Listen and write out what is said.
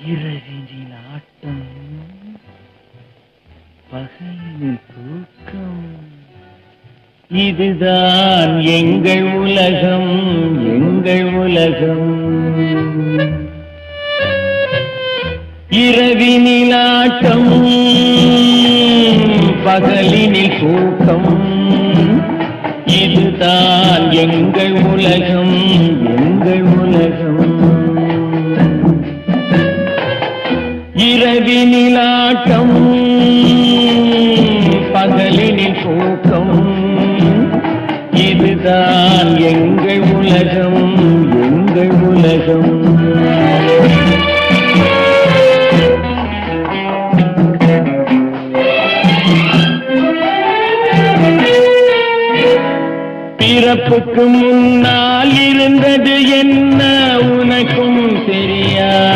இரவினில் ஆட்டம், பகலில் தூக்கம். இதுதான் எங்கள் உலகம், எங்கள் உலகம். இரவினில் ஆட்டம், பகலினில் தூக்கம். இதுதான் எங்கள் உலகம், எங்கள் உலகம். இரவினில் ஆட்டம், பகலினில் தூக்கம். இதுதான் எங்கள் உலகம், எங்கள் உலகம். பிறப்புக்கு